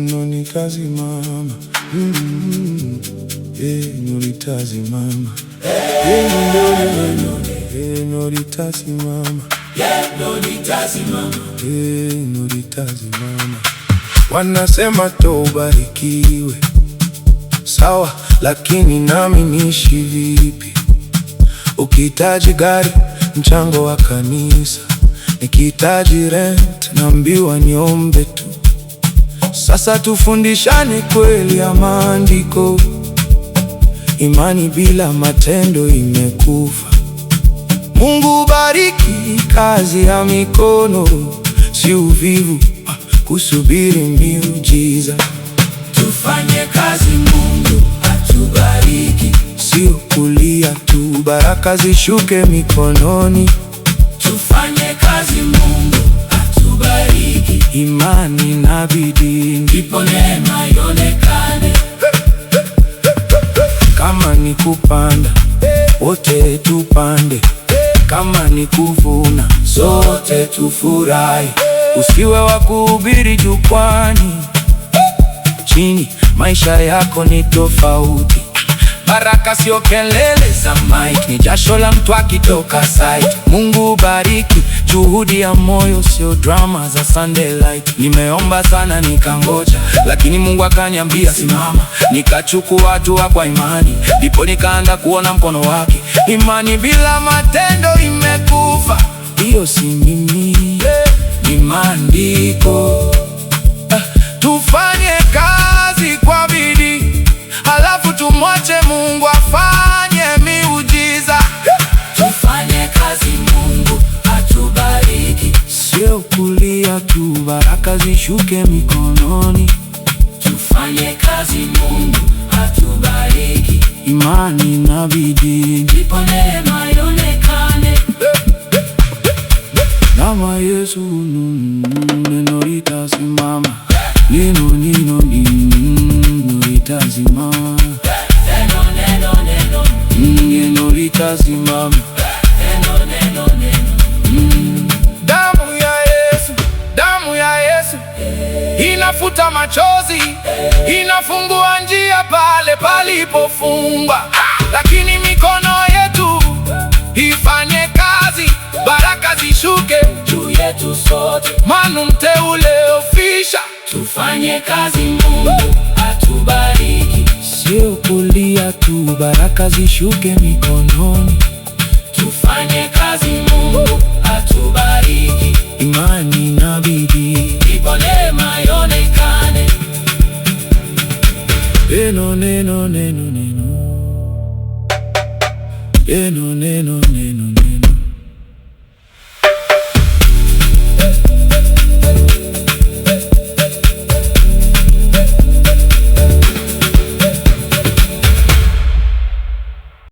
Nolitazimama, nolitazimama, nolitazimama, nolitazimama. Wanasema ubarikiwe, sawa, lakini nami niishi vipi? Ukihitaji gari, mchango wa kanisa. Nikihitaji rent, naambiwa niombe tu. Sasa tufundishane kweli ya maandiko. Imani bila matendo imekufa. Mungu bariki kazi ya mikono, si uvivu kusubiri miujiza. Tufanye kazi, Mungu atubariki. Sio kulia tu, baraka zishuke mikononi. Tufanye kazi, Mungu atubariki. Imani na bidii, ndipo neema ionekane. Kama ni kupanda, wote tupande. Kama ni kuvuna, sote tufurahi. Usiwe wa kuhubiri jukwani, chini maisha yako ni tofauti. Baraka sio kelele za mic, ni jasho la mtu akitoka site. Mungu bariki juhudi ya moyo, sio drama za Sunday light. Nimeomba sana nikangoja, lakini Mungu akaniambia simama. Nikachukua hatua kwa imani, ndipo nikaanza kuona mkono wake. Imani bila matendo imekufa. Hiyo si mimi, ni maandiko. Tufanye kazi kwa bidii, halafu tumwache Mungu afanye miujiza. Tufanye kazi, Mungu atubariki. Sio kulia tu, baraka zishuke mikononi. Tufanye kazi, Mungu atubariki. Imani na bidii, ndipo neema ionekane. Kama Yesu, neno litasimama. Neno litasimama. Neno litasimama. Damu ya Yesu, damu ya Yesu, inafuta machozi, inafungua njia pale palipofungwa. Lakini mikono yetu ifanye kazi, baraka zishuke juu yetu sote. Manu mteule ofisha. Tufanye kazi, Mungu atubariki. Sio kulia tu, baraka zishuke mikononi. Tufanye kazi, Mungu atubariki. Imani na bidii, ndipo neema ionekane. Neno, neno, neno, neno. Neno, neno, neno.